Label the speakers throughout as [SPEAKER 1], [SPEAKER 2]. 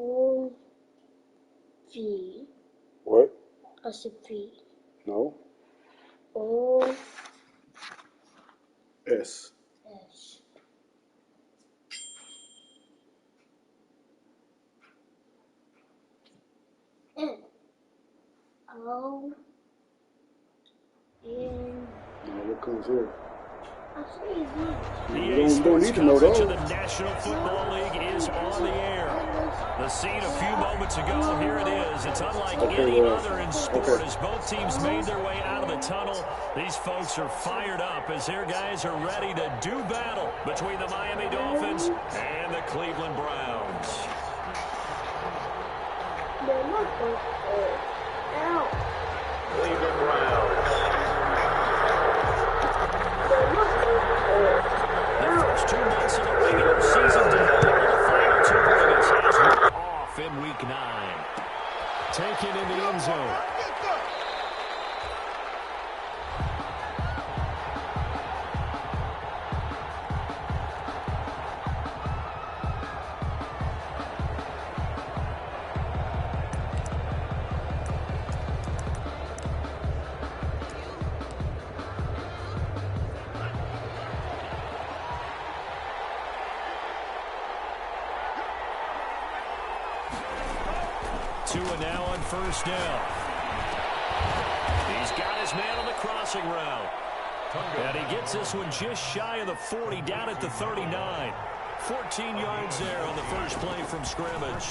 [SPEAKER 1] O V.
[SPEAKER 2] What?
[SPEAKER 1] I said V.
[SPEAKER 2] No.
[SPEAKER 1] O
[SPEAKER 2] S.
[SPEAKER 1] S. N. O N.
[SPEAKER 2] Now what comes here?
[SPEAKER 1] I say V.
[SPEAKER 2] You don't need to know
[SPEAKER 3] coverage
[SPEAKER 2] those.
[SPEAKER 3] of the National Football League is on the air. The scene a few moments ago, here it is. It's unlike any other in sport as both teams made their way out of the tunnel. These folks are fired up as their guys are ready to do battle between the Miami Dolphins and the Cleveland Browns.
[SPEAKER 4] Cleveland Browns.
[SPEAKER 3] The first 2 months of the regular season done. The final 2 games has off in Week 9. Taken in the end zone. Tua now on first down. He's got his man on the crossing route. And he gets this one just shy of the 40, down at the 39. 14 yards there on the first play from scrimmage.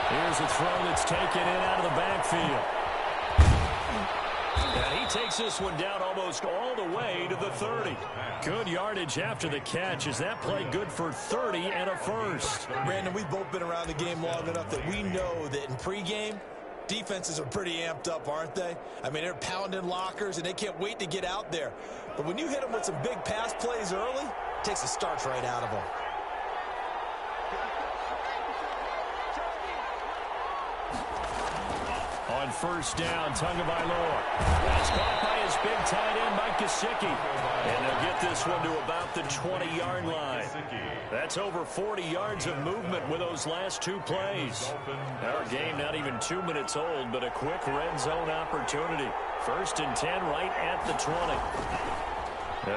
[SPEAKER 3] Here's a throw that's taken in out of the backfield. And he takes this one down almost all the way to the 30. Good yardage after the catch. Is that play good for 30 and a first?
[SPEAKER 5] Brandon, we've both been around the game long enough that we know that in pregame, defenses are pretty amped up, aren't they? I mean, they're pounding lockers, and they can't wait to get out there. But when you hit them with some big pass plays early, it takes the starch right out of them.
[SPEAKER 3] On first down, Tagovailoa. That's caught by his big tight end, Mike Gesicki. And they'll get this one to about the 20-yard line. That's over 40 yards of movement with those last 2 plays. Our game not even 2 minutes old, but a quick red zone opportunity. First and 10 right at the 20.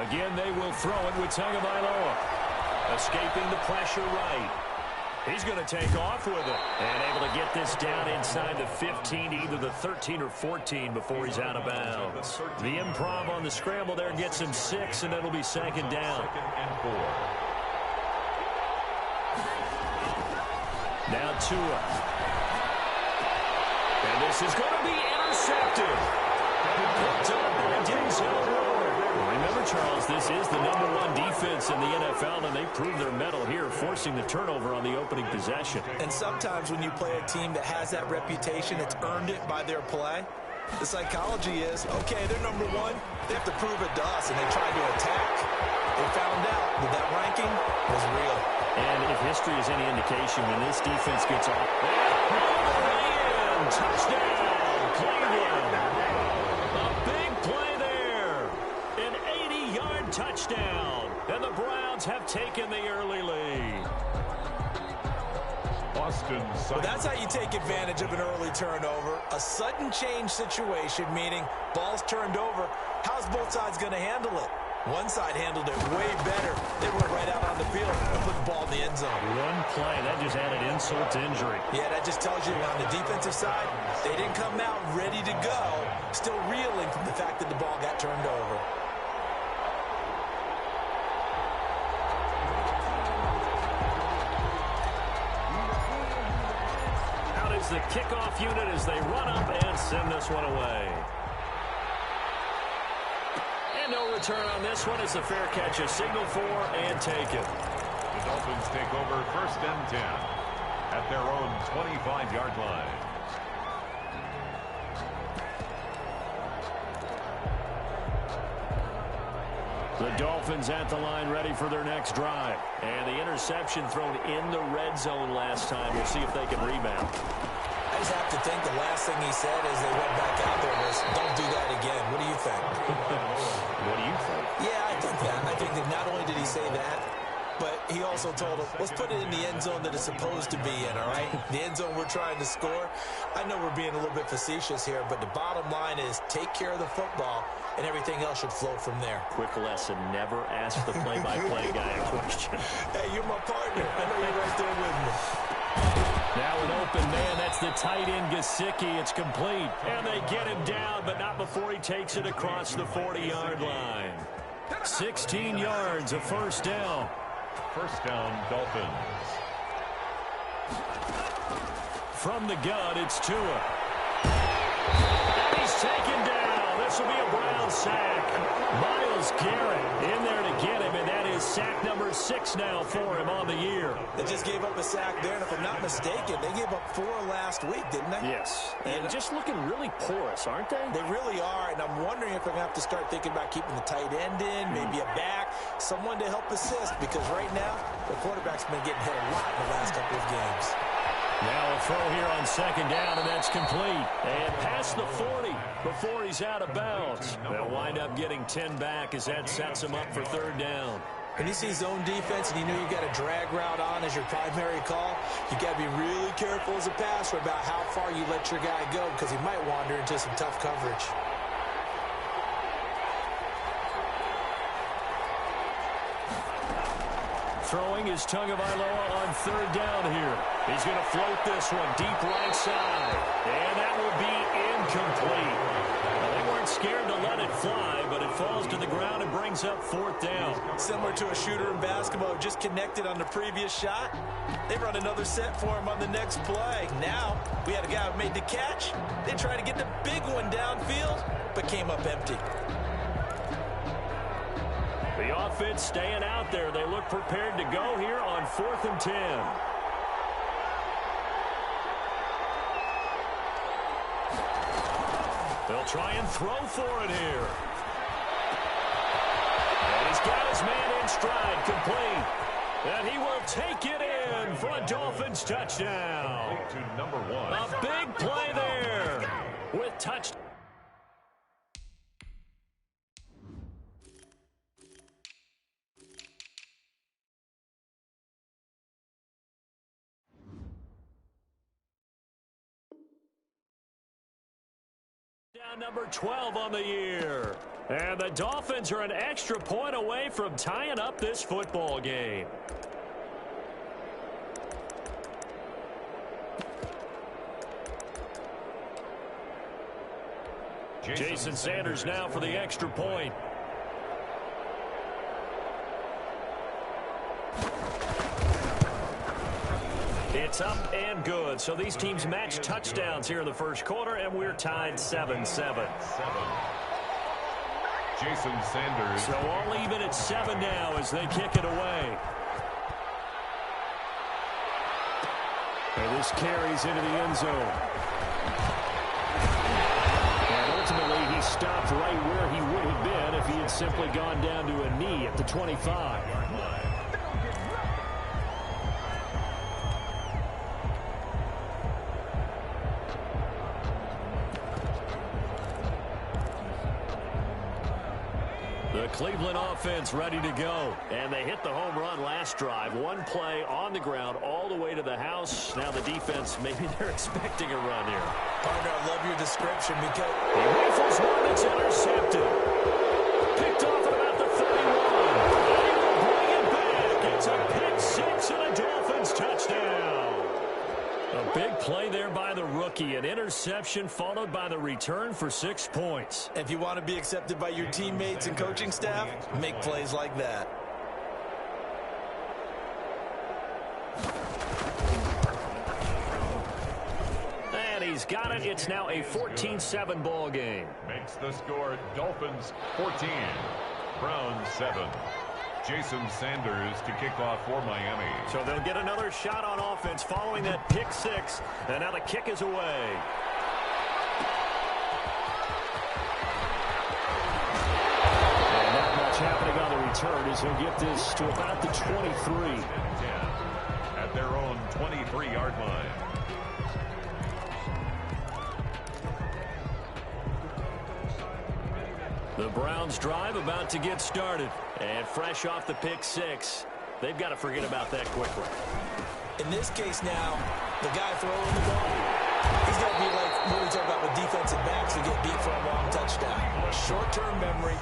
[SPEAKER 3] Again, they will throw it with Tagovailoa. Escaping the pressure right. He's going to take off with it and able to get this down inside the 15 to either the 13 or 14 before he's out of bounds. The improv on the scramble there gets him 6, and it'll be second down. Now Tua. And this is going to be intercepted. Picked up by Denzel. Remember, Charles, this is the #1 defense in the NFL, and they proved their mettle here, forcing the turnover on the opening possession.
[SPEAKER 5] And sometimes when you play a team that has that reputation, it's earned it by their play. The psychology is, okay, they're #1. They have to prove it to us, and they tried to attack. They found out that that ranking was real.
[SPEAKER 3] And if history is any indication, when this defense gets off, touchdown, Cleveland. A big play there. An 80-yard touchdown. And the Browns have taken the early lead.
[SPEAKER 5] Well, that's how you take advantage of an early turnover. A sudden change situation, meaning ball's turned over. How's both sides going to handle it? One side handled it way better. They went right out on the field and put the ball in the end zone.
[SPEAKER 3] One play, that just added insult to injury.
[SPEAKER 5] Yeah, that just tells you on the defensive side, they didn't come out ready to go, still reeling from the fact that the ball got turned over.
[SPEAKER 3] Out is the kickoff unit as they run up and send this one away. No return on this one. It's a fair catch, a signal for, and taken.
[SPEAKER 4] The Dolphins take over first and 10 at their own 25-yard line.
[SPEAKER 3] The Dolphins at the line ready for their next drive. And the interception thrown in the red zone last time. We'll see if they can rebound.
[SPEAKER 5] I just have to think the last thing he said as they went back out there was, don't do that again. What do you think?
[SPEAKER 3] What do you think?
[SPEAKER 5] Yeah, I think that. I think that not only did he say that, but he also told him, let's put it in the end zone that it's supposed to be in, all right? The end zone we're trying to score. I know we're being a little bit facetious here, but the bottom line is take care of the football, and everything else should flow from there.
[SPEAKER 3] Quick lesson, never ask the play-by-play guy a question.
[SPEAKER 5] Hey, you're my partner. I know you're right there with me.
[SPEAKER 3] Now an open man, that's the tight end Gesicki. It's complete. And they get him down, but not before he takes it across the 40-yard line. 16 yards, a first down.
[SPEAKER 4] First down, Dolphins.
[SPEAKER 3] From the gun, it's Tua. And he's taken down. This will be a Brown sack. Myles Garrett in there to get him, and that is sack number 6 now for him on the year.
[SPEAKER 5] They just gave up a sack there, and if I'm not mistaken, they gave up 4 last week, didn't they?
[SPEAKER 3] Yes. And just looking really porous, aren't they?
[SPEAKER 5] They really are, and I'm wondering if they're going to have to start thinking about keeping the tight end in, maybe a back, someone to help assist, because right now, the quarterback's been getting hit a lot in the last couple of games.
[SPEAKER 3] Now a throw here on second down, and that's complete. And past the 40 before he's out of bounds. They'll wind up getting 10 back as that sets him up for third down.
[SPEAKER 5] When you see zone defense and you know you got a drag route on as your primary call, you got to be really careful as a passer about how far you let your guy go because he might wander into some tough coverage.
[SPEAKER 3] Throwing is Tagovailoa on third down here. He's going to float this one deep right side. And that will be incomplete. Well, they weren't scared to let it fly, but it falls to the ground and brings up fourth down.
[SPEAKER 5] Similar to a shooter in basketball who just connected on the previous shot. They run another set for him on the next play. Now, we had a guy who made the catch. They tried to get the big one downfield, but came up empty.
[SPEAKER 3] The offense staying out there. They look prepared to go here on 4th and 10. They'll try and throw for it here. And he's got his man in stride, complete. And he will take it in for a Dolphins touchdown.
[SPEAKER 4] To number 1.
[SPEAKER 3] A big play there with touchdown. Number 12 on the year. And the Dolphins are an extra point away from tying up this football game. Jason Sanders now for the extra point. It's up and good. So these teams match touchdowns here in the first quarter, and we're tied 7-7.
[SPEAKER 4] Jason Sanders.
[SPEAKER 3] So all even at 7 now as they kick it away. And this carries into the end zone. And ultimately, he stopped right where he would have been if he had simply gone down to a knee at the 25. The Cleveland offense ready to go. And they hit the home run last drive. One play on the ground all the way to the house. Now the defense, maybe they're expecting a run here.
[SPEAKER 5] Partner, I love your description because
[SPEAKER 3] he rifles one that's intercepted. Picked off at about the 31. And he will bring it back. It's a pick 6 and a Dolphins touchdown. A big play there by the rookie. An interception followed by the return for 6 points.
[SPEAKER 5] if you want to be accepted by your teammates and coaching staff, make plays like that.
[SPEAKER 3] And he's got it. It's now a 14-7 ball game.
[SPEAKER 4] Makes the score Dolphins 14, Browns 7. Jason Sanders to kick off for Miami.
[SPEAKER 3] So they'll get another shot on offense following that pick 6. And now the kick is away. And not much happening on the return as he'll get this to about the 23.
[SPEAKER 4] At their own 23-yard line. The
[SPEAKER 3] Browns drive about to get started. And fresh off the pick 6, They've got to forget about that quickly.
[SPEAKER 5] In this case now, the guy throwing the ball, he's got to be like what we talk about with defensive backs who get beat for a long touchdown. Short-term memory,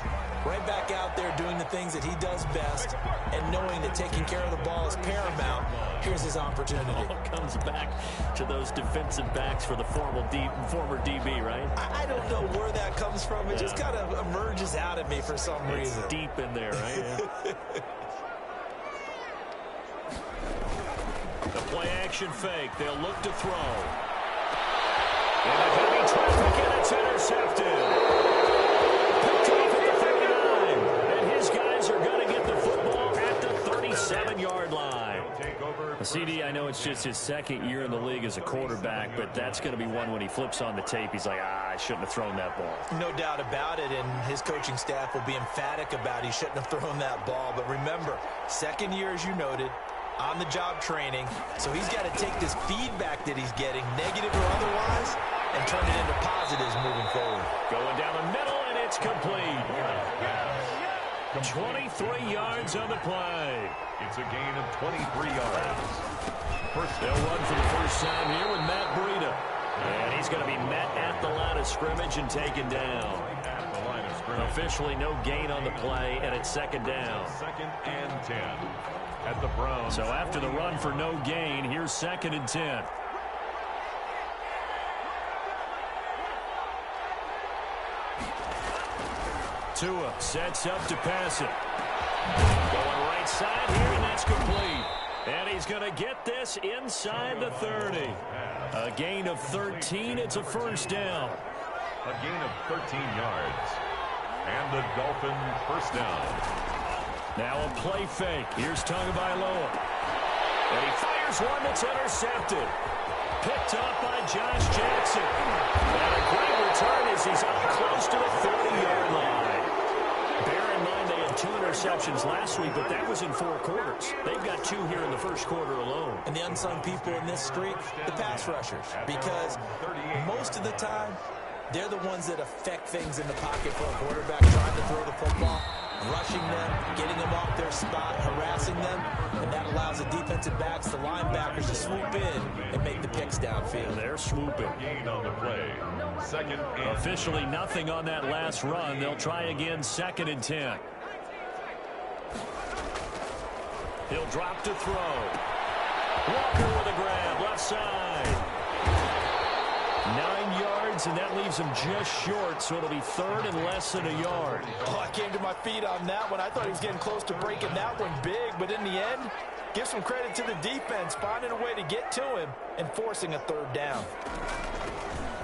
[SPEAKER 5] right back out there doing the things that he does best, and knowing that taking care of the ball is paramount. Here's his opportunity.
[SPEAKER 3] All comes back to those defensive backs for the former DB, right?
[SPEAKER 5] I don't know where that comes from. It just kind of emerges out at me for some reason.
[SPEAKER 3] It's deep in there, right? Yeah. The play-action fake. They'll look to throw. And a heavy traffic, and it's intercepted. Picked off at the 39. And his guys are going to get the football at the 37-yard line. CD, I know it's just his second year in the league as a quarterback, but that's going to be one when he flips on the tape. He's like, I shouldn't have thrown that ball.
[SPEAKER 5] No doubt about it, and his coaching staff will be emphatic about he shouldn't have thrown that ball. But remember, second year, as you noted, on-the-job training, so he's got to take this feedback that he's getting, negative or otherwise, and turn it into positives moving forward.
[SPEAKER 3] Going down the middle, and it's complete. 23 yards on the play.
[SPEAKER 4] It's a gain of 23 yards.
[SPEAKER 3] They'll run for the first time here with Matt Breida. And he's going to be met at the line of scrimmage and taken down.
[SPEAKER 4] At the line of scrimmage.
[SPEAKER 3] Officially no gain on the play, and it's second down.
[SPEAKER 4] 2nd and 10 at the Browns.
[SPEAKER 3] So after the run for no gain, here's 2nd and 10. Tua sets up to pass it. Going right side here, and that's complete. And he's going to get this inside the 30. A gain of 13. It's a first down.
[SPEAKER 4] A gain of 13 yards. And the Dolphins first down.
[SPEAKER 3] Now a play fake. Here's Tagovailoa. And he fires one that's intercepted. Picked up by Josh Jackson. And a great return as he's up close to the 30-yard line. Bear in mind they had 2 interceptions last week, but that was in 4 quarters. They've got 2 here in the first quarter alone.
[SPEAKER 5] And the unsung people in this streak, the pass rushers, because most of the time, they're the ones that affect things in the pocket for a quarterback trying to throw the football, rushing them, getting them off their spot, harassing them, and that allows the defensive backs, the linebackers, to swoop in and make the picks downfield.
[SPEAKER 3] They're swooping.
[SPEAKER 4] Gain on the play. 2nd and
[SPEAKER 3] Officially nothing on that last run. They'll try again, 2nd and 10. He'll drop to throw. Walker with a grab, left side. 9 yards, and that leaves him just short, so it'll be 3rd and less than a yard.
[SPEAKER 5] Oh, I came to my feet on that one. I thought he was getting close to breaking that one big, but in the end, give some credit to the defense, finding a way to get to him and forcing a 3rd down.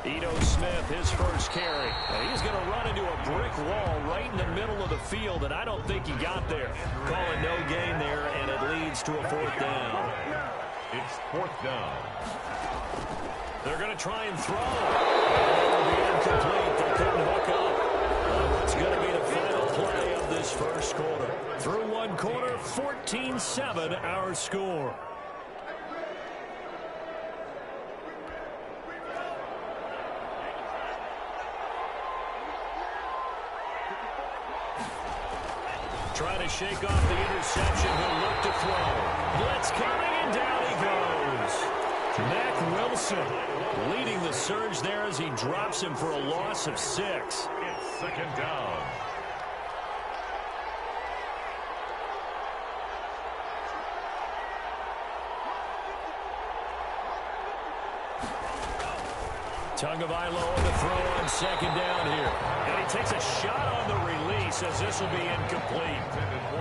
[SPEAKER 3] Ito Smith, his first carry. And he's going to run into a brick wall right in the middle of the field, and I don't think he got there. Calling no gain there, and it leads to a 4th down.
[SPEAKER 4] it's 4th down.
[SPEAKER 3] They're going to try and throw. And it'll be incomplete. They couldn't hook up. It's going to be the final play of this first quarter. Through 1 quarter, 14-7 our score. Trying to shake off the interception. He'll look to throw. Blitz coming, and down he goes. Mack Wilson leading the surge there as he drops him for a loss of 6.
[SPEAKER 4] It's 2nd down.
[SPEAKER 3] Tagovailoa to throw on 2nd down here. And he takes a shot on the release as this will be incomplete.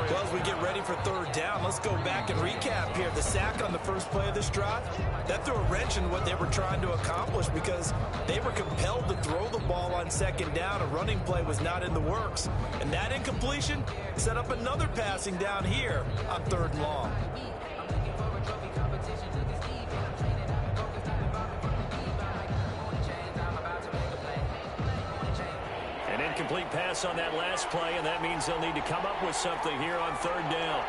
[SPEAKER 5] Well, as we get ready for 3rd down, let's go back and recap here. The sack on the first play of this drive, that threw a wrench in what they were trying to accomplish because they were compelled to throw the ball on 2nd down. A running play was not in the works. And that incompletion set up another passing down here on 3rd and long.
[SPEAKER 3] Incomplete pass on that last play, and that means they'll need to come up with something here on 3rd down.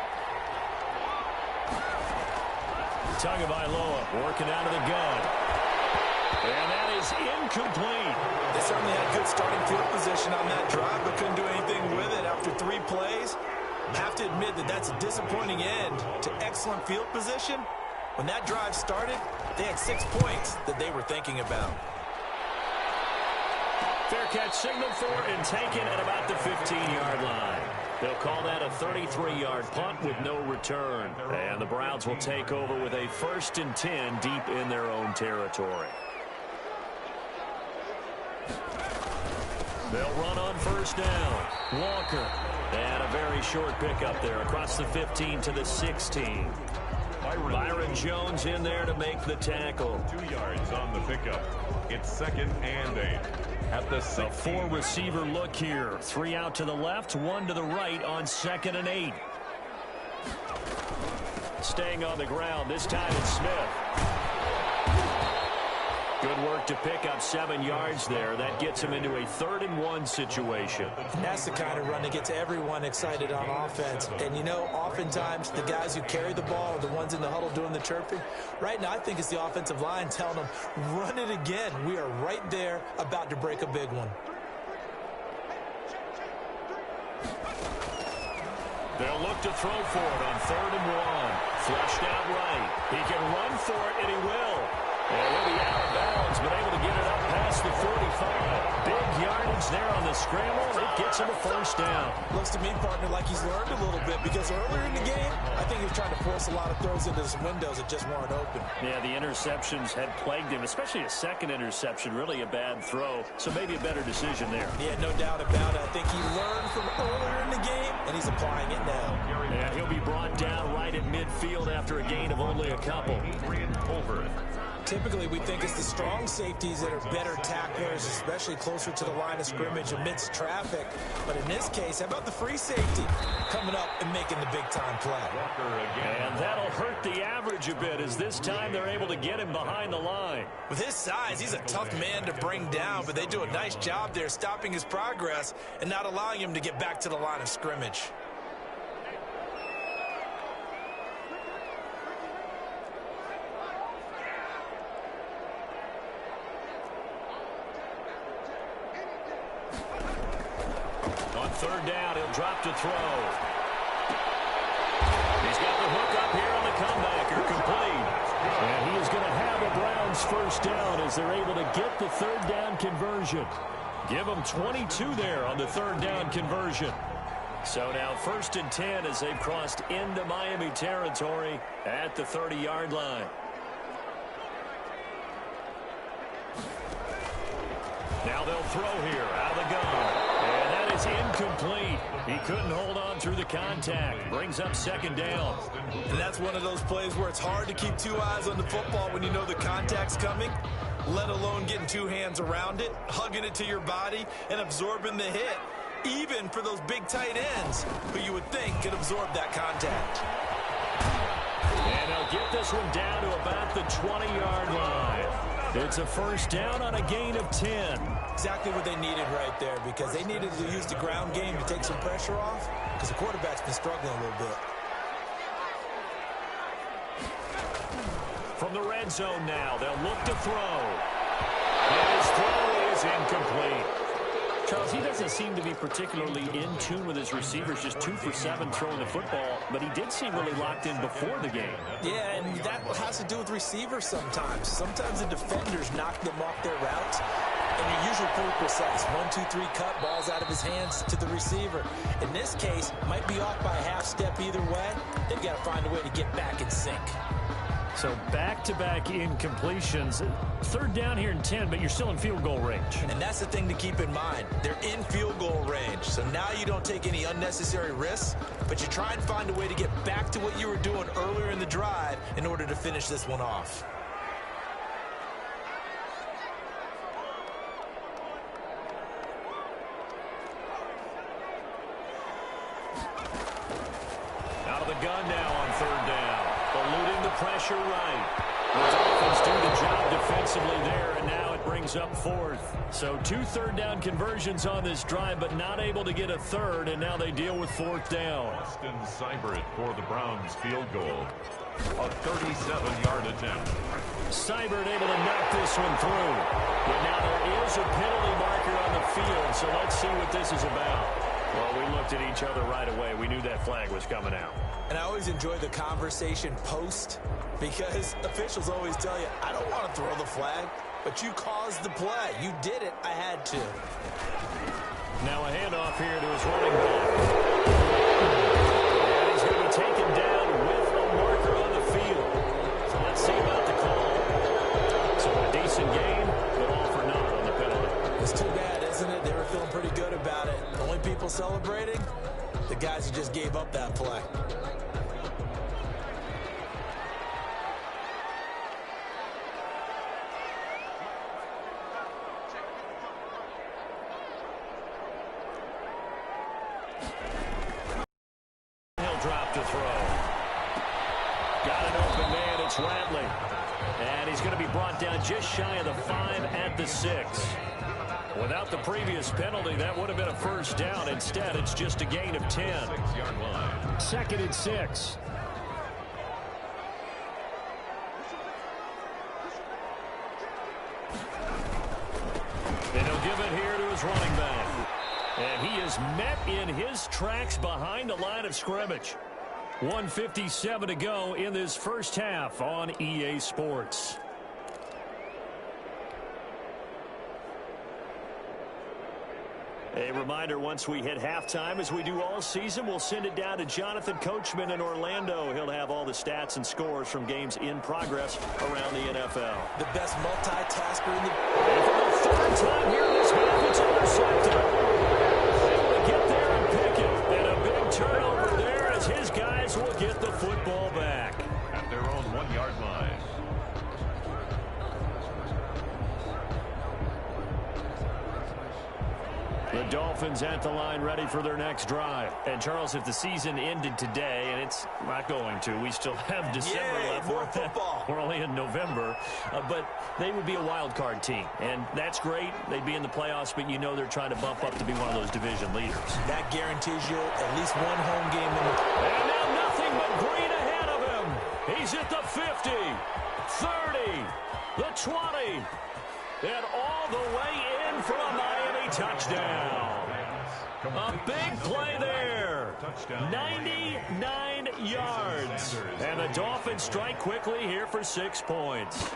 [SPEAKER 3] Tagovailoa working out of the gun. And that is incomplete.
[SPEAKER 5] They certainly had good starting field position on that drive, but couldn't do anything with it after 3 plays. I have to admit that that's a disappointing end to excellent field position. When that drive started, they had 6 points that they were thinking about.
[SPEAKER 3] Fair catch signaled for and taken at about the 15-yard line. They'll call that a 33-yard punt with no return. And the Browns will take over with a 1st and 10 deep in their own territory. They'll run on 1st down. Walker. And a very short pickup there across the 15 to the 16. Byron Jones in there to make the tackle.
[SPEAKER 4] 2 yards on the pickup. It's 2nd and 8. At the 16.
[SPEAKER 3] A 4-receiver look here. 3 out to the left, 1 to the right on 2nd and 8. Staying on the ground, this time it's Smith. Good work to pick up 7 yards there. That gets him into a 3rd and 1 situation.
[SPEAKER 5] That's the kind of run that gets everyone excited on offense. And, you know, oftentimes the guys who carry the ball are the ones in the huddle doing the chirping. Right now, I think it's the offensive line telling them, run it again. We are right there about to break a big one.
[SPEAKER 3] They'll look to throw for it on 3rd and 1. Flushed out right. He can run for it, and he will. And he'll be out of bounds, but able to get it up past the 45. Big yardage there on the scramble. It gets him a 1st down.
[SPEAKER 5] Looks to me, partner, like he's learned a little bit because earlier in the game, I think he was trying to force a lot of throws into some windows that just weren't open.
[SPEAKER 3] Yeah, the interceptions had plagued him, especially a 2nd interception. Really a bad throw, so maybe a better decision there.
[SPEAKER 5] Yeah, no doubt about it. I think he learned from earlier in the game, and he's applying it now.
[SPEAKER 3] And he'll be brought down right at midfield after a gain of only a couple.
[SPEAKER 5] Typically, we think it's the strong safeties that are better tacklers, especially closer to the line of scrimmage amidst traffic. But in this case, how about the free safety coming up and making the big-time play?
[SPEAKER 3] And that'll hurt the average a bit as this time they're able to get him behind the line.
[SPEAKER 5] With his size, he's a tough man to bring down, but they do a nice job there stopping his progress and not allowing him to get back to the line of scrimmage.
[SPEAKER 3] On 3rd down, he'll drop to throw. He's got the hook up here on the comebacker, complete. And he is going to have a Browns 1st down as they're able to get the 3rd down conversion. Give them 22 there on the 3rd down conversion. So now 1st and 10 as they've crossed into Miami territory at the 30-yard line. Now they'll throw here out of the gun. And that is incomplete. He couldn't hold on through the contact. Brings up 2nd down.
[SPEAKER 5] And that's one of those plays where it's hard to keep 2 eyes on the football when you know the contact's coming, let alone getting 2 hands around it, hugging it to your body, and absorbing the hit, even for those big tight ends who you would think could absorb that contact.
[SPEAKER 3] And they'll get this one down to about the 20-yard line. It's a 1st down on a gain of 10.
[SPEAKER 5] Exactly what they needed right there because they needed to use the ground game to take some pressure off because the quarterback's been struggling a little bit.
[SPEAKER 3] From the red zone now, they'll look to throw. And his throw is incomplete. Charles, he doesn't seem to be particularly in tune with his receivers, just 2 for 7 throwing the football, but he did seem really locked in before the game.
[SPEAKER 5] Yeah, and that has to do with receivers sometimes. Sometimes the defenders knock them off their routes, and you're usually pretty precise. 1, 2, 3 cut, balls out of his hands to the receiver. In this case, might be off by a half step either way. They've got to find a way to get back in sync.
[SPEAKER 3] So back-to-back incompletions. 3rd down here in 10, but you're still in field goal range.
[SPEAKER 5] And that's the thing to keep in mind. They're in field goal range. So now you don't take any unnecessary risks, but you try and find a way to get back to what you were doing earlier in the drive in order to finish this one off.
[SPEAKER 3] Out of the gun now on 3rd down. Eluding the pressure right. The Dolphins do the job defensively there, and now it brings up 4th. So 2 3rd down conversions on this drive, but not able to get a 3rd, and now they deal with 4th down.
[SPEAKER 4] Austin Seibert for the Browns field goal. A 37-yard attempt.
[SPEAKER 3] Seibert able to knock this one through. But now there is a penalty marker on the field, so let's see what this is about. Well, we looked at each other right away. We knew that flag was coming out.
[SPEAKER 5] And I always enjoy the conversation post because officials always tell you, I don't want to throw the flag, but you caused the play. You did it. I had to.
[SPEAKER 3] Now a handoff here to his running back. And he's going to be taken down with a marker on the field. So let's see about the call. So a decent game, but all for naught on the penalty.
[SPEAKER 5] It's too bad, isn't it? They were feeling pretty good about it. The only people celebrating, the guys who just gave up that play.
[SPEAKER 3] He'll drop to throw. Got an open man. It's Ratley. And he's going to be brought down just shy of the 5 at the 6. Without the previous penalty, that would have been a first down. Instead, it's just a gain of 10.
[SPEAKER 4] 6-yard line.
[SPEAKER 3] 2nd and 6. And he'll give it here to his running back. And he is met in his tracks behind the line of scrimmage. 1:57 to go in this first half on EA Sports. A reminder, once we hit halftime, as we do all season, we'll send it down to Jonathan Coachman in Orlando. He'll have all the stats and scores from games in progress around the NFL.
[SPEAKER 5] The best multitasker in the...
[SPEAKER 3] And for the 3rd time here this half, it's intercepted. Able to get there and pick it. And a big turnover there as his guys will get the football back.
[SPEAKER 4] At their own 1-yard line.
[SPEAKER 3] The Dolphins at the line ready for their next drive. And, Charles, if the season ended today, and it's not going to, we still have December left.
[SPEAKER 5] More football.
[SPEAKER 3] We're only in November. But they would be a wild card team. And that's great. They'd be in the playoffs, but you know they're trying to bump up to be one of those division leaders.
[SPEAKER 5] That guarantees you at least one home game in the...
[SPEAKER 3] And now nothing but green ahead of him. He's at the 50, 30, the 20, and all the way in for a Miami touchdown. A big play there. 99 yards. And the Dolphins strike quickly here for 6 points.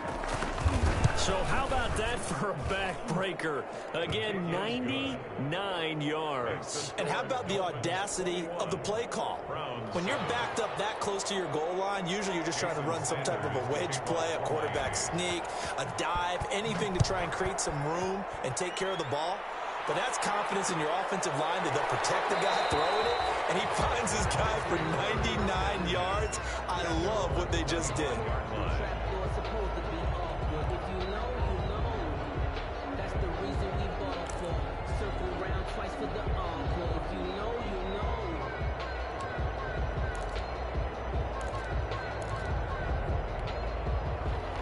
[SPEAKER 3] So how about that for a backbreaker? Again, 99 yards.
[SPEAKER 5] And how about the audacity of the play call? When you're backed up that close to your goal line, usually you're just trying to run some type of a wedge play, a quarterback sneak, a dive, anything to try and create some room and take care of the ball. But that's confidence in your offensive line that they'll protect the guy throwing it, and he finds his guy for 99 yards. I love what they just did.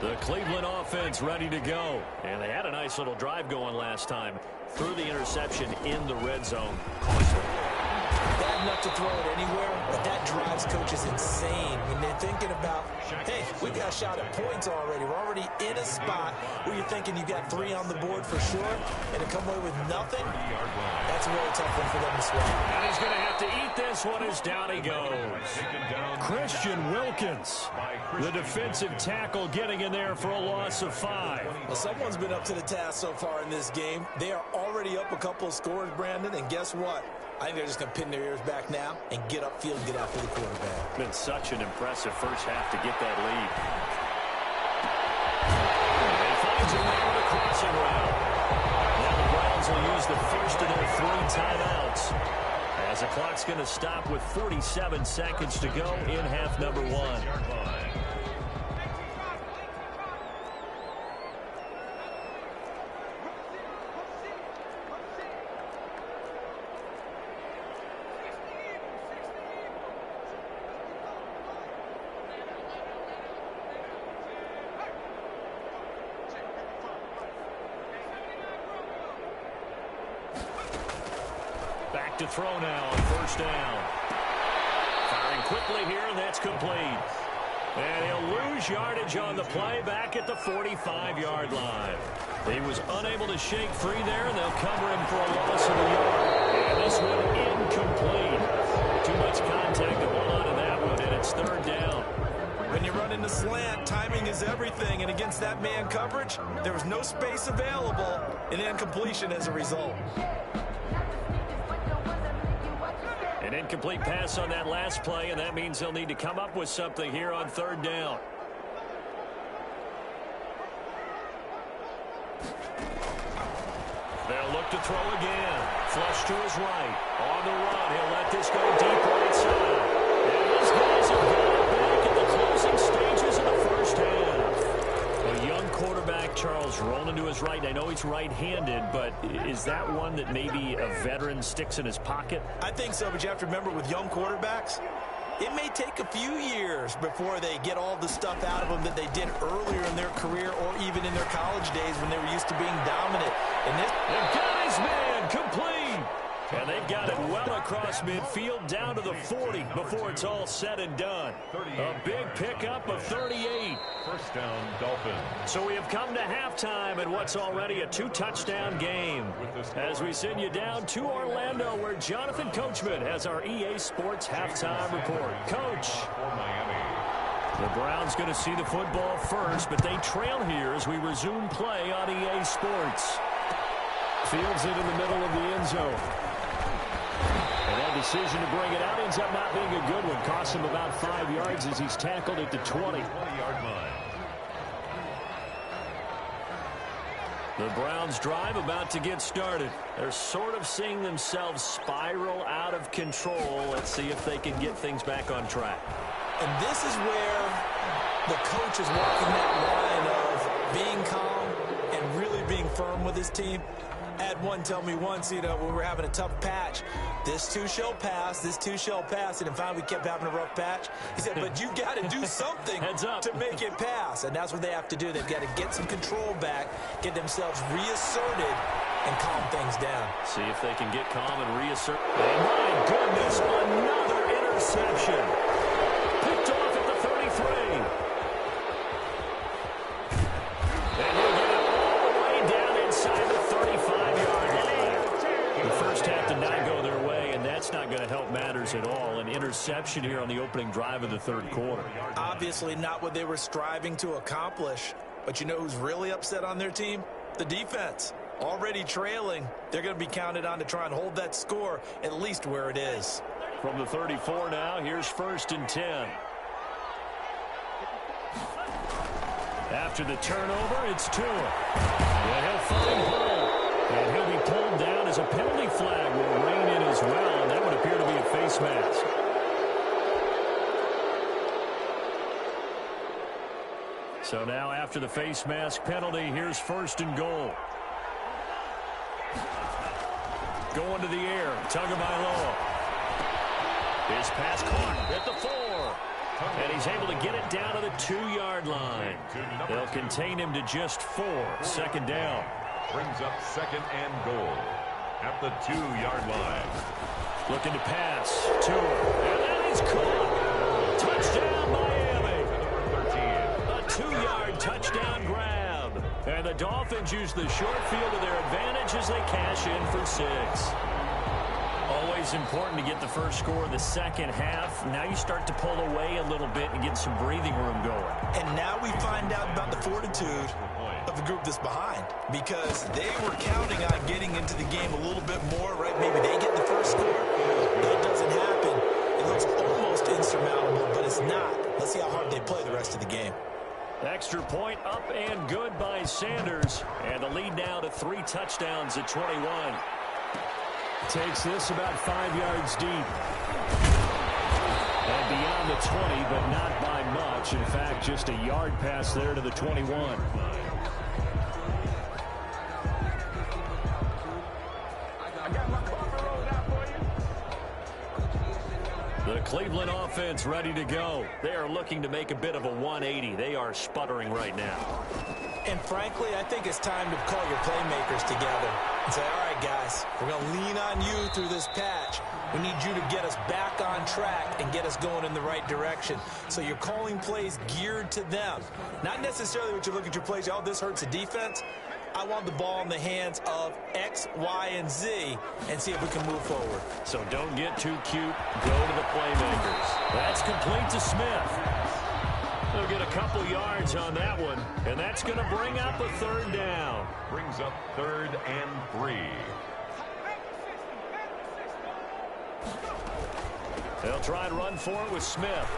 [SPEAKER 3] The Cleveland offense ready to go. And they had a nice little drive going last time. Threw the interception in the red zone.
[SPEAKER 5] Bad enough to throw it anywhere, but that drives coaches insane when they're thinking about, hey, we got a shot at points already. We're already in a spot where you're thinking you got 3 on the board for sure, and to come away with nothing, that's a really tough one for them to swallow.
[SPEAKER 3] And he's going to have to eat this one as down he goes. Christian Wilkins, the defensive tackle, getting in there for a loss of 5.
[SPEAKER 5] Well, someone's been up to the task so far in this game. They are already up a couple of scores, Brandon, and guess what? I think they're just going to pin their ears back now and get upfield and get after the quarterback.
[SPEAKER 3] Been such an impressive first half to get that lead. And he finds him there with a crossing route. Now the Browns will use the first of their 3 timeouts, as the clock's going to stop with 47 seconds to go in half number 1. Back to throw now on first down. Firing quickly here, and that's complete. And he'll lose yardage on the play back at the 45-yard line. He was unable to shake free there, and they'll cover him for a loss of a yard. And this one incomplete. Too much contact to hold on to that one, and it's third down.
[SPEAKER 5] When you run into slant, timing is everything, and against that man coverage, there was no space available, and incompletion as a result.
[SPEAKER 3] An incomplete pass on that last play, and that means they'll need to come up with something here on third down. They'll look to throw again. Flush to his right. On the run, he'll let this go deep right side. And these guys have got it back in the closing stages of the first half. A young quarterback, Charles, rolling to his right. I know he's right-handed, but is that one that maybe a veteran sticks in his pocket?
[SPEAKER 5] I think so, but you have to remember with young quarterbacks, it may take a few years before they get all the stuff out of them that they did earlier in their career or even in their college days when they were used to being dominant. And this,
[SPEAKER 3] they've got his man complete. And they've got it well across midfield down to the 40 before it's all said and done. A big pickup of 38.
[SPEAKER 4] First down, Dolphins.
[SPEAKER 3] So we have come to halftime in what's already a 2-touchdown game. As we send you down to Orlando, where Jonathan Coachman has our EA Sports halftime report. Coach. The Browns going to see the football first, but they trail here as we resume play on EA Sports. Fields it in the middle of the end zone. And that decision to bring it out ends up not being a good one. Costs him about 5 yards as he's tackled at the 20.
[SPEAKER 4] 20-yard line.
[SPEAKER 3] The Browns drive about to get started. They're sort of seeing themselves spiral out of control. Let's see if they can get things back on track.
[SPEAKER 5] and this is where the coach is walking that line of being calm and really being firm with his team. I had one tell me once, when we were having a tough patch, this too shall pass, this too shall pass, and finally we kept having a rough patch. He said, but you got to do something to make it pass, and that's what they have to do. They've got to get some control back, get themselves reasserted, and calm things down.
[SPEAKER 3] See if they can get calm and reassert. Oh, my goodness, another interception. Picked off at the 33. And he'll get it all the way down inside the 35-yard line. The first half did not go their way, and that's not going to help matters at all. An interception here on the opening drive of the third quarter.
[SPEAKER 5] Obviously not what they were striving to accomplish. But you know who's really upset on their team? The defense. Already trailing, they're going to be counted on to try and hold that score at least where it is.
[SPEAKER 3] From the 34 now, here's 1st and 10. After the turnover, it's Tua. And he'll find Hull. And he'll be pulled down as a penalty flag will rein in as well, and that would appear to be a face mask. So now after the face mask penalty, here's 1st and goal. Going to the air, Tagovailoa. His pass caught at the 4. And he's able to get it down to the 2-yard line. They'll contain him to just 4. 2nd down.
[SPEAKER 4] Brings up 2nd and goal at the 2-yard line.
[SPEAKER 3] Looking to pass. Tua. And that is caught. Touchdown, Miami. A 2-yard touchdown grab. And the Dolphins use the short field to their advantage as they cash in for 6. Always important to get the first score of the second half. Now you start to pull away a little bit and get some breathing room going.
[SPEAKER 5] And now we find out about the fortitude of the group that's behind, because they were counting on getting into the game a little bit more, right? Maybe they get the first score. That doesn't happen. It looks almost insurmountable, but it's not. Let's see how hard they play the rest of the game.
[SPEAKER 3] Extra point up and good by Sanders. And the lead now to 3 touchdowns at 21. Takes this about 5 yards deep. And beyond the 20, but not by much. In fact, just a yard pass there to the 21. The Cleveland offense ready to go. They are looking to make a bit of a 180. They are sputtering right now.
[SPEAKER 5] And frankly, I think it's time to call your playmakers together and say, all right, guys, we're going to lean on you through this patch. We need you to get us back on track and get us going in the right direction. So you're calling plays geared to them. Not necessarily what you look at your plays, oh, this hurts the defense. I want the ball in the hands of X, Y, and Z and see if we can move forward.
[SPEAKER 3] So don't get too cute. Go to the playmakers. That's complete to Smith. They'll get a couple yards on that one, and that's going to bring up a third down.
[SPEAKER 4] Brings up 3rd and 3.
[SPEAKER 3] They'll try and run for it with Smith.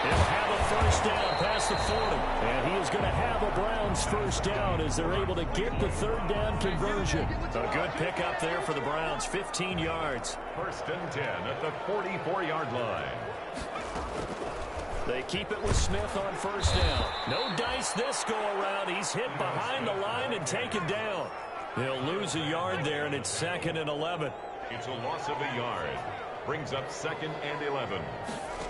[SPEAKER 3] He'll have a first down past the 40. And he is going to have a Browns first down as they're able to get the third down conversion. A good pickup there for the Browns, 15 yards.
[SPEAKER 4] 1st and 10 at the 44-yard line.
[SPEAKER 3] They keep it with Smith on first down. No dice this go-around. He's hit behind the line and taken down. They'll lose a yard there, and it's 2nd and 11.
[SPEAKER 4] It's a loss of a yard. Brings up 2nd and 11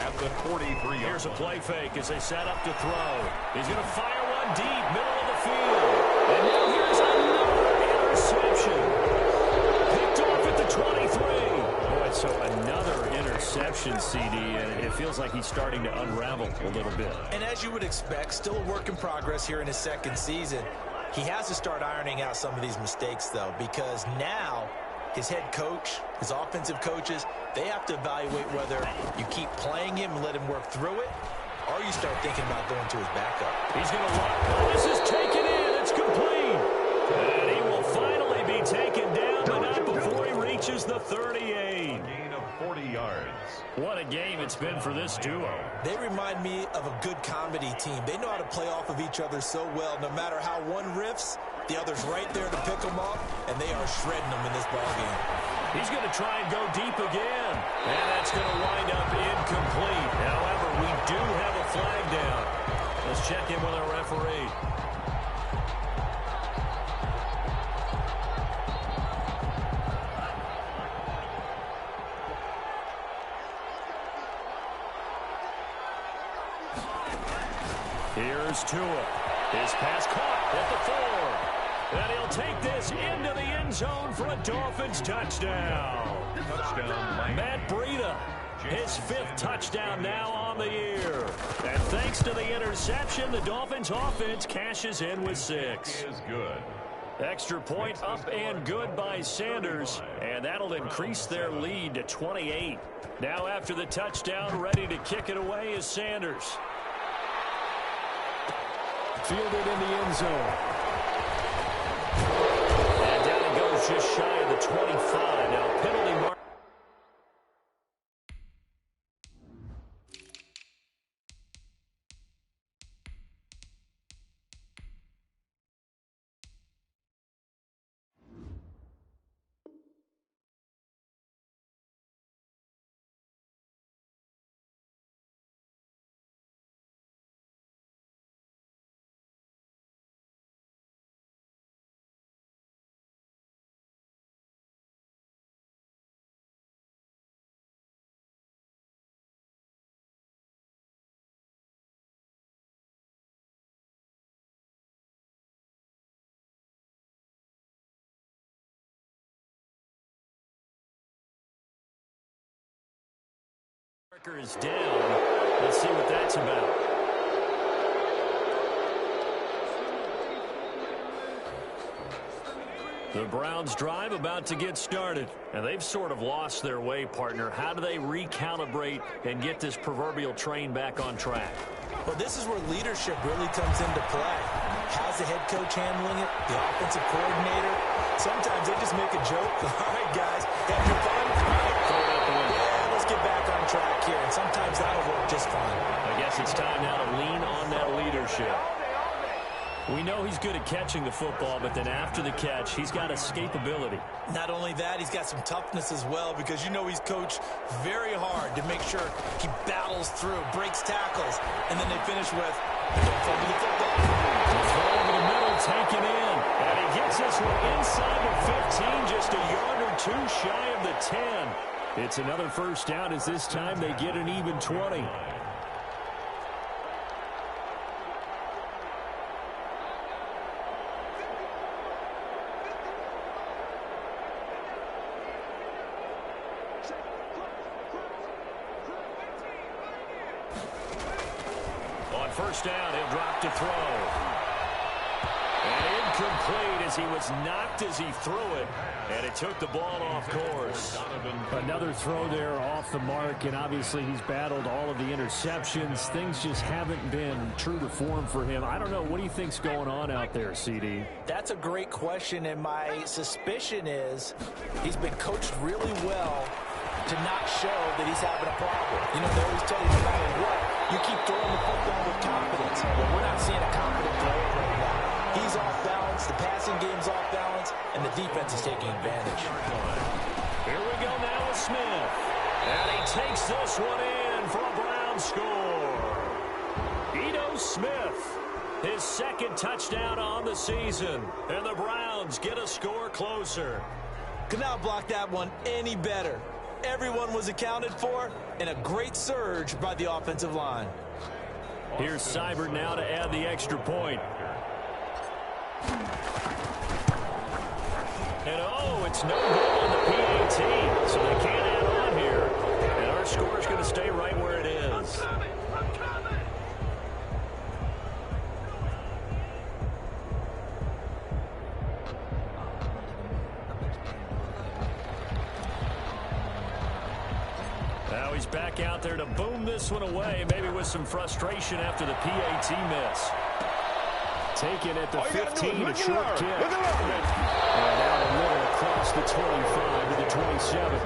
[SPEAKER 4] at the 43-yard line.
[SPEAKER 3] Here's a play fake as they set up to throw. He's going to fire one deep, middle of the field. And now here's another interception. Picked off at the 23. Boy, so another interception, CD, and it feels like he's starting to unravel a little bit.
[SPEAKER 5] And as you would expect, still a work in progress here in his 2nd season. He has to start ironing out some of these mistakes, though, because now his head coach, his offensive coaches, they have to evaluate whether you keep playing him and let him work through it, or you start thinking about going to his backup.
[SPEAKER 3] He's going to lock. Oh, this is taken in. It's complete. And he will finally be taken down, but not before he reaches the 38.
[SPEAKER 4] Gain of 40 yards.
[SPEAKER 3] What a game it's been for this duo.
[SPEAKER 5] They remind me of a good comedy team. They know how to play off of each other so well. No matter how one riffs, the other's right there to pick them up, and they are shredding them in this ballgame.
[SPEAKER 3] He's going to try and go deep again. And that's going to wind up incomplete. However, we do have a flag down. Let's check in with our referee. Here's Tua. His pass caught at the 4. And he'll take this into the end zone for a Dolphins touchdown.
[SPEAKER 4] Touchdown,
[SPEAKER 3] Matt Breida, his 5th touchdown now on the year. And thanks to the interception, the Dolphins offense cashes in with 6.
[SPEAKER 4] Is good.
[SPEAKER 3] Extra point up and good by Sanders, and that'll increase their lead to 28. Now after the touchdown, ready to kick it away is Sanders. Fielded in the end zone. And down it goes just shy of the 25. Now penalty mark. Marker is down. Let's see what that's about. The Browns drive about to get started, and they've sort of lost their way, partner. How do they recalibrate and get this proverbial train back on track?
[SPEAKER 5] Well, this is where leadership really comes into play. How's the head coach handling it? The offensive coordinator? Sometimes they just make a joke. All right, guys, having fun? Yeah, let's get back on track here. And sometimes that'll work just fine.
[SPEAKER 3] I guess it's time now to lean on that leadership. We know he's good at catching the football, but then after the catch, he's got escapability.
[SPEAKER 5] Not only that, he's got some toughness as well, because you know he's coached very hard to make sure he battles through, breaks tackles, and then they finish with, don't fumble the football.
[SPEAKER 3] Throw over the middle, taken in, and he gets this one inside the 15, just a yard or two shy of the 10. It's another first down as this time they get an even 20. On first down, he'll drop to throw. And incomplete as he was knocked as he threw it, and it took the ball off course.
[SPEAKER 6] Another throw there off the mark, and obviously he's battled all of the interceptions. Things just haven't been true to form for him. I don't know. What do you think's going on out there, CD?
[SPEAKER 5] That's a great question, and my suspicion is he's been coached really well to not show that he's having a problem. You know, they always tell you no matter what, you keep throwing the football with confidence. Well, we're not seeing a confident player right now. He's off balance, the passing game's off balance, and the defense is taking advantage.
[SPEAKER 3] Here we go now with Smith. And he takes this one in for a Brown score. Ito Smith, his second touchdown on the season. And the Browns get a score closer.
[SPEAKER 5] Could not block that one any better. Everyone was accounted for, and a great surge by the offensive line.
[SPEAKER 3] Here's Seibert now to add the extra point. And oh, it's no good on the PAT, so they can't add on here. And our score is going to stay right where it is. Now he's back out there to boom this one away, maybe with some frustration after the PAT miss. Taken at the 15, a short kick. And out a middle across the 25 to the 27.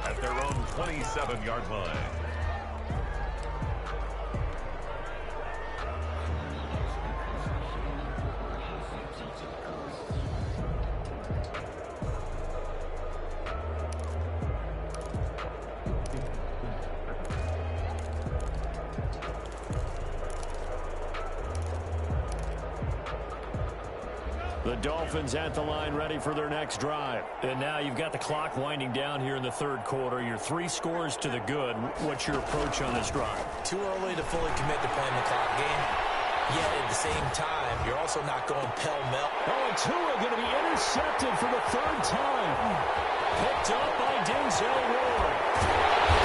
[SPEAKER 4] At their own 27-yard line.
[SPEAKER 3] The Dolphins at the line ready for their next drive. And now you've got the clock winding down here in the third quarter. Your 3 scores to the good. What's your approach on this drive?
[SPEAKER 5] Too early to fully commit to playing the clock game. Yet at the same time, you're also not going pell-mell.
[SPEAKER 6] Oh, and Tua going to be intercepted for the third time.
[SPEAKER 3] Picked up by Denzel Ward.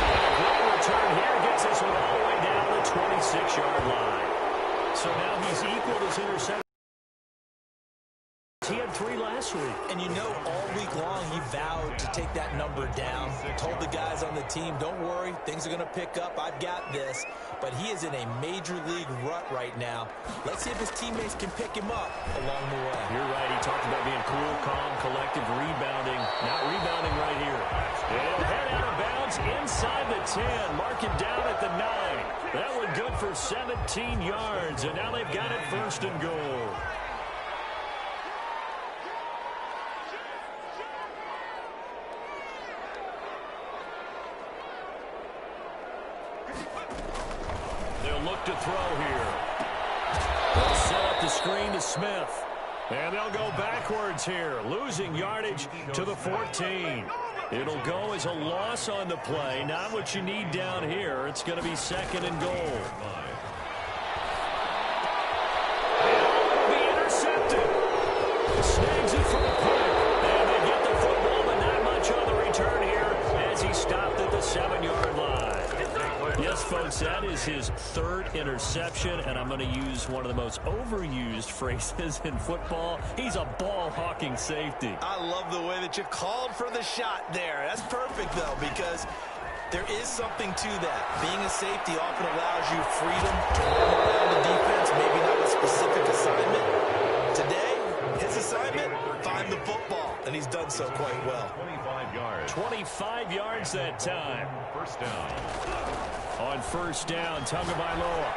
[SPEAKER 3] And a great return here gets this one all the way down the 26-yard line. So now he's equaled his interception. He had 3 last week.
[SPEAKER 5] And you know, all week long, he vowed to take that number down. Told the guys on the team, don't worry, things are going to pick up. I've got this. But he is in a major league rut right now. Let's see if his teammates can pick him up along the way.
[SPEAKER 3] You're right. He talked about being cool, calm, collective, rebounding. Not rebounding right here. It'll head out of bounds inside the 10. Mark it down at the 9. That one good for 17 yards. And now they've got it first and goal. They'll look to throw here. They'll set up the screen to Smith. And they'll go backwards here, losing yardage to the 14. It'll go as a loss on the play. Not what you need down here. It's going to be second and goal. And be intercepted. Snags it from the pick. And they get the football, but not much on the return here as he stopped at the 7-yard line. Yes, folks, that is his 3rd interception, and I'm going to use one of the most overused phrases in football. He's a ball-hawking safety.
[SPEAKER 5] I love the way that you called for the shot there. That's perfect, though, because there is something to that. Being a safety often allows you freedom to roam around the defense, maybe not a specific assignment. Today, his assignment, find the football, and he's done so quite well.
[SPEAKER 4] 25 yards.
[SPEAKER 3] 25 yards that time.
[SPEAKER 4] First down.
[SPEAKER 3] On first down, Tagovailoa.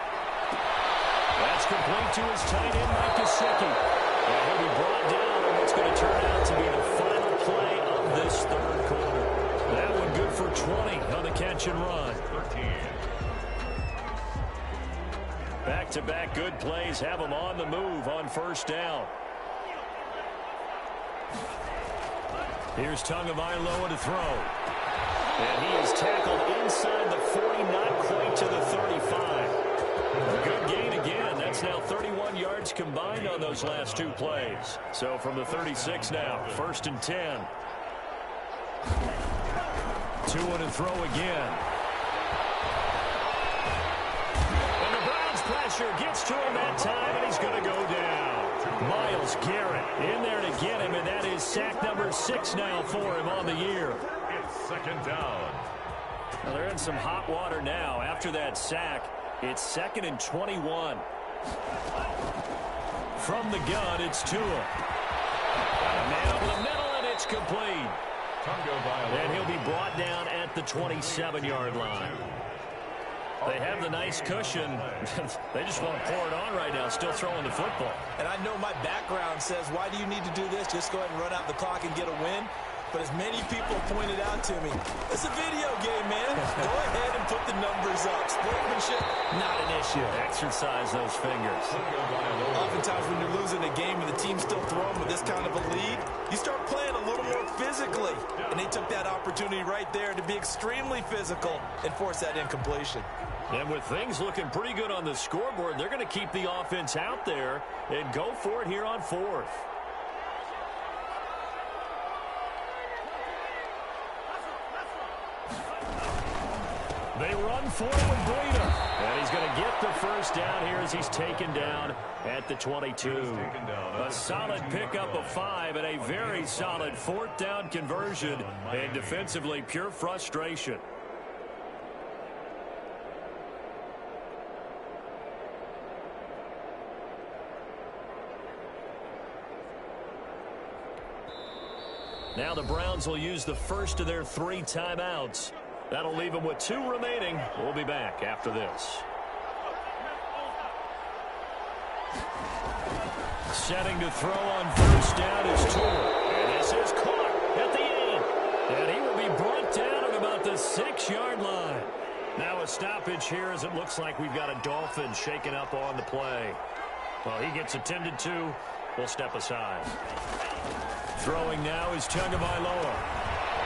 [SPEAKER 3] That's complete to his tight end, Mike Gesicki. And he'll be brought down on what's going to turn out to be the final play of this third quarter. That one good for 20 on the catch and run.
[SPEAKER 4] 13.
[SPEAKER 3] Back-to-back good plays have him on the move on first down. Here's Tagovailoa to throw. And he is tackled inside the 40, not quite to the 35. A good gain again. That's now 31 yards combined on those last 2 plays. So from the 36 now, first and 10. 2-1 throw again. And the Browns pressure gets to him that time, and he's going to go down.
[SPEAKER 6] Myles Garrett in there to get him, and that is sack number 6 now for him on the year.
[SPEAKER 4] It's second down.
[SPEAKER 6] Well, they're in some hot water now. After that sack, it's 2nd and 21. From the gun, it's Tua. Got a man over the middle, and it's complete. And he'll be brought down at the 27-yard line. They have the nice cushion. They just want to pour it on right now, still throwing the football.
[SPEAKER 5] And I know my background says, why do you need to do this? Just go ahead and run out the clock and get a win. But as many people pointed out to me, it's a video game, man. Go ahead and put the numbers up. Sportsmanship, not an issue.
[SPEAKER 6] Exercise those fingers.
[SPEAKER 5] Oftentimes when you're losing a game and the team's still throwing with this kind of a lead, you start playing a little more physically. And they took that opportunity right there to be extremely physical and force that incompletion.
[SPEAKER 6] And with things looking pretty good on the scoreboard, they're going to keep the offense out there and go for it here on 4th. They run for it with Breida. And he's going to get the first down here as he's taken down at the 22. A solid pickup of 5 and a very solid 4th down conversion. And defensively, pure frustration. Now the Browns will use the first of their 3 timeouts. That'll leave them with 2 remaining. We'll be back after this. Setting to throw on first down is Tua. And this is caught at the 8. And he will be brought down at about the 6-yard line. Now a stoppage here as it looks like we've got a Dolphin shaken up on the play. Well, he gets attended to. We'll step aside. Throwing now is Tagovailoa.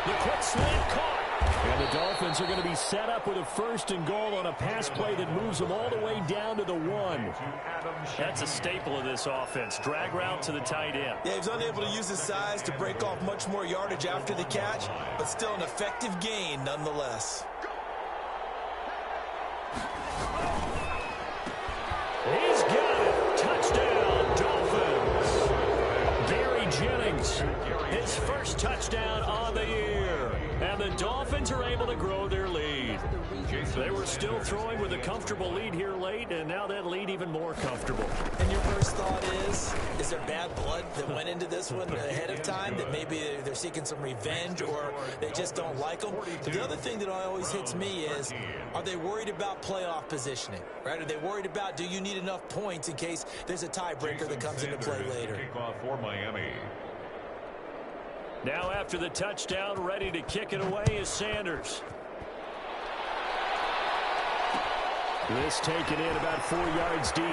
[SPEAKER 6] The quick slant caught. And the Dolphins are going to be set up with a 1st and goal on a pass play that moves them all the way down to the 1. That's a staple of this offense. Drag route to the tight end.
[SPEAKER 5] Yeah, he's unable to use his size to break off much more yardage after the catch, but still an effective gain nonetheless.
[SPEAKER 6] He's got it. Touchdown, Dolphins. Gary Jennings, his first touchdown on the year. And the Dolphins are able to grow their lead. They were still throwing with a comfortable lead here late, and now that lead even more comfortable.
[SPEAKER 5] And your first thought is there bad blood that went into this one ahead of time, that maybe they're seeking some revenge or they just don't like them? But the other thing that always hits me is, are they worried about playoff positioning? Right? Are they worried about, do you need enough points in case there's a tiebreaker that comes into play later?
[SPEAKER 4] Kickoff for Miami.
[SPEAKER 6] Now after the touchdown, ready to kick it away is Sanders. This taken in about 4 yards deep.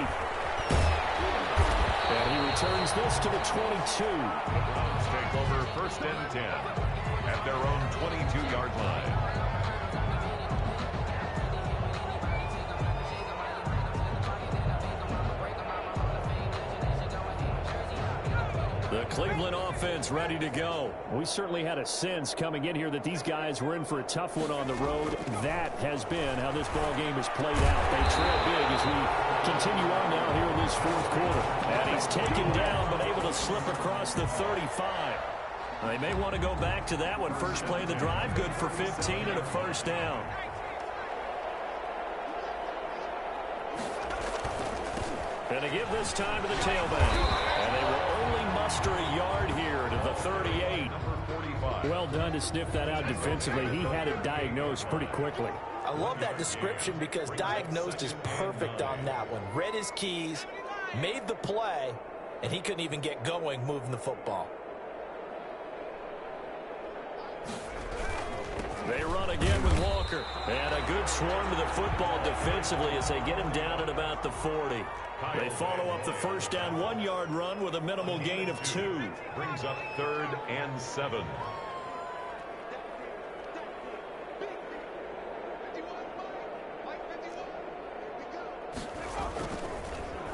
[SPEAKER 6] And he returns this to the 22.
[SPEAKER 4] The Browns take over 1st and 10 at their own 22-yard line.
[SPEAKER 6] The Cleveland offense ready to go. We certainly had a sense coming in here that these guys were in for a tough one on the road. That has been how this ball game has played out. They trail big as we continue on now here in this 4th quarter. And he's taken down but able to slip across the 35. They may want to go back to that one. First play of the drive, good for 15 and a 1st down. And to give this time to the tailback. And they will only muster a yard here to the 38. Well done to sniff that out defensively. He had it diagnosed pretty quickly.
[SPEAKER 5] I love that description because diagnosed is perfect on that one. Read his keys, made the play, and he couldn't even get going moving the football.
[SPEAKER 6] They run again with Walker. And a good swarm to the football defensively as they get him down at about the 40. They follow up the first down 1-yard run with a minimal gain of 2.
[SPEAKER 4] Brings up 3rd and 7.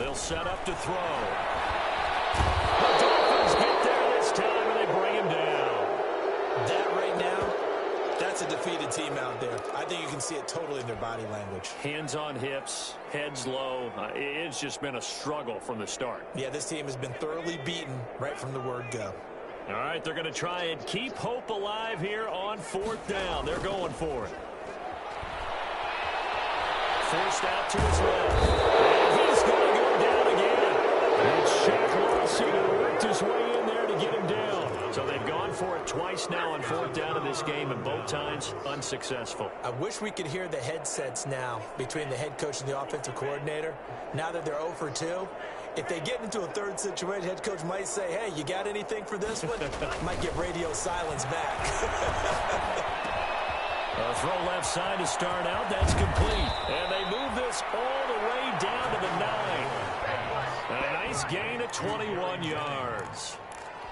[SPEAKER 6] They'll set up to throw. The Dolphins get there this time and they bring him down.
[SPEAKER 5] That right now, that's a defeat undefeated team out there. I think you can see it totally in their body language.
[SPEAKER 6] Hands on hips, heads low. It's just been a struggle from the start.
[SPEAKER 5] Yeah, this team has been thoroughly beaten right from the word go.
[SPEAKER 6] All right, they're going to try and keep hope alive here on 4th down. They're going for it. Forced out to his left. And he's going to go down again. It's Shaq Lawson who worked his way in there to get him down. So they've gone for it twice now on 4th down in this game, and both times unsuccessful.
[SPEAKER 5] I wish we could hear the headsets now between the head coach and the offensive coordinator. Now that they're 0 for 2, if they get into a third situation, head coach might say, hey, you got anything for this one? Might get radio silence back.
[SPEAKER 6] A throw left side to start out. That's complete. And they move this all the way down to the 9. And a nice gain of 21 yards.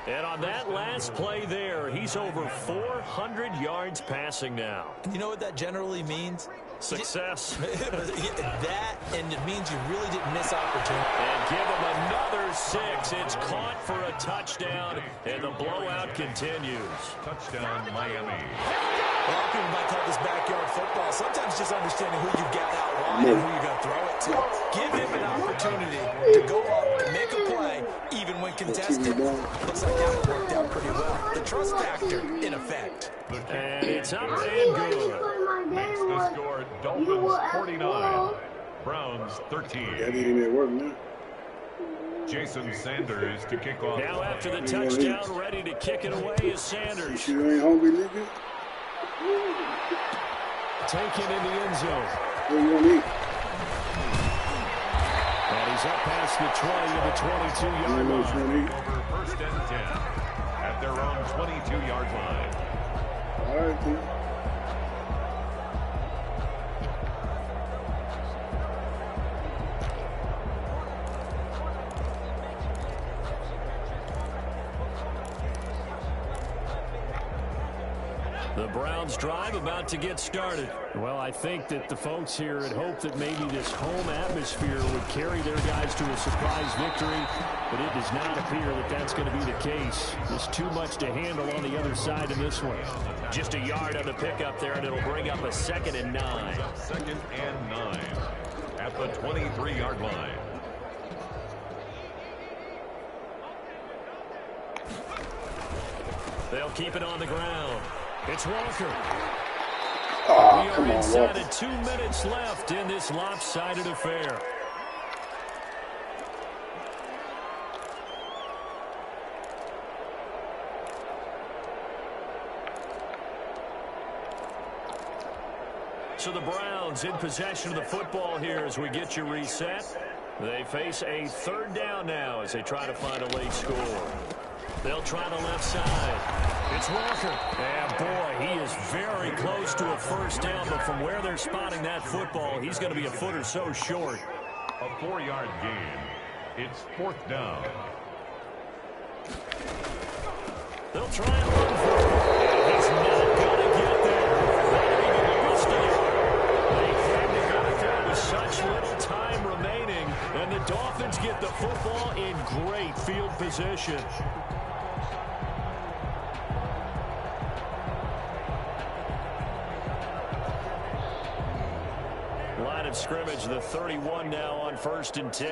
[SPEAKER 6] And on that last play there, he's over 400 yards passing now.
[SPEAKER 5] You know what that generally means?
[SPEAKER 6] Success.
[SPEAKER 5] That, and it means you really didn't miss opportunity.
[SPEAKER 6] And give him another 6. It's caught for a touchdown, and the blowout continues.
[SPEAKER 4] Touchdown, Miami.
[SPEAKER 5] A lot of people might call this backyard football. Sometimes just understanding who you've got out wide and who you're going to throw it to. Give him an opportunity to go up and make a play, even when contested. Looks like that one worked out pretty well. The trust factor, in effect.
[SPEAKER 6] And it's up and good.
[SPEAKER 4] Makes the score Dolphins 49, Browns 13.
[SPEAKER 2] That ain't at work now.
[SPEAKER 4] Jason Sanders to kick off.
[SPEAKER 6] Now after the touchdown, ready to kick it away is Sanders.
[SPEAKER 2] You ain't hungry, nigga?
[SPEAKER 6] Taken in the end zone.
[SPEAKER 2] What you want to eat?
[SPEAKER 6] And he's up past the 20 to the 22-yard line.
[SPEAKER 4] Over 1st and 10 at their own 22-yard line.
[SPEAKER 2] All right, dude.
[SPEAKER 6] The Browns drive about to get started. Well, I think that the folks here had hoped that maybe this home atmosphere would carry their guys to a surprise victory, but it does not appear that that's going to be the case. There's too much to handle on the other side in this one. Just a yard on the pickup there, and it'll bring up a 2nd and 9.
[SPEAKER 4] 2nd and 9 at the 23-yard line.
[SPEAKER 6] They'll keep it on the ground. It's Walker.
[SPEAKER 2] Oh,
[SPEAKER 6] We are
[SPEAKER 2] come on,
[SPEAKER 6] inside
[SPEAKER 2] Walker.
[SPEAKER 6] of 2 minutes left in this lopsided affair. So the Browns in possession of the football here as we get you reset. They face a 3rd down now as they try to find a late score. They'll try the left side. It's Walker. And boy, he is very close to a 1st down, but from where they're spotting that football, he's going to be a foot or so short.
[SPEAKER 4] A 4-yard gain. It's 4th down.
[SPEAKER 6] They'll try and run for it. And he's not going to get there. Not even close to it. They had to go through with such little time remaining, and the Dolphins get the football in great field position. Line of scrimmage, the 31 now on 1st and 10.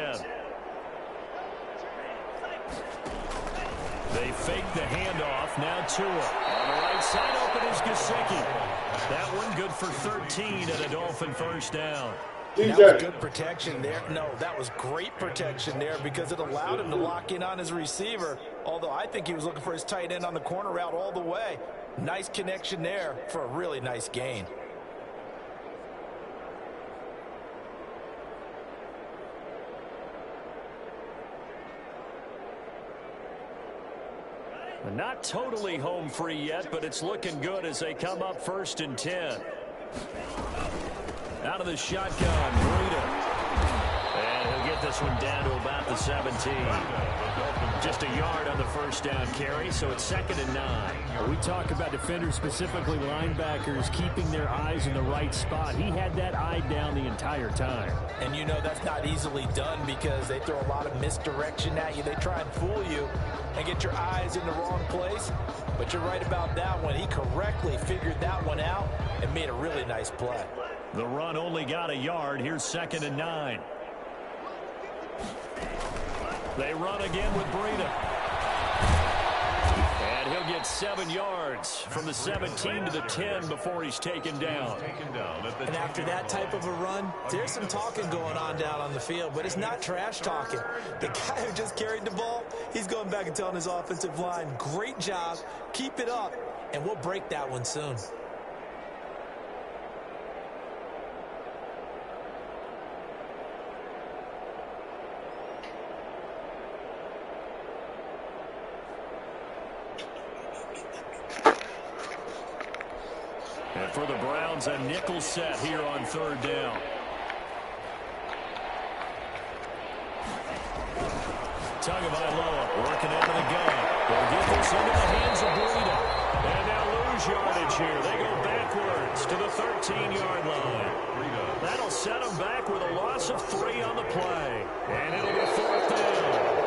[SPEAKER 6] They fake the handoff. Now Tua. On the right side, open is Gesicki. That one good for 13 and a Dolphin 1st down.
[SPEAKER 5] That was good protection there. No, that was great protection there because it allowed him to lock in on his receiver, although I think he was looking for his tight end on the corner route all the way. Nice connection there for a really nice gain.
[SPEAKER 6] Not totally home free yet, but it's looking good as they come up 1st and 10. Out of the shotgun, Breida. And he'll get the
[SPEAKER 3] this one down to about the 17. Just a yard on the first down carry, so it's 2nd and 9.
[SPEAKER 6] We talk about defenders, specifically linebackers, keeping their eyes in the right spot. He had that eye down the entire time.
[SPEAKER 5] And you know that's not easily done because they throw a lot of misdirection at you. They try and fool you and get your eyes in the wrong place. But you're right about that one. He correctly figured that one out and made a really nice play.
[SPEAKER 3] The run only got a yard. Here's 2nd and 9. They run again with Breida. And he'll get 7 yards from the 17 to the 10 before he's taken down.
[SPEAKER 5] And after that type of a run, there's some talking going on the field, but it's not trash talking. The guy who just carried the ball, he's going back and telling his offensive line, great job, keep it up, and we'll break that one soon.
[SPEAKER 3] And for the Browns, a nickel set here on 3rd down. Tagovailoa working out of the gun. They'll get this into the hands of Breida. And now lose yardage here. They go backwards to the 13-yard line. That'll set them back with a loss of 3 on the play. And it'll be 4th down.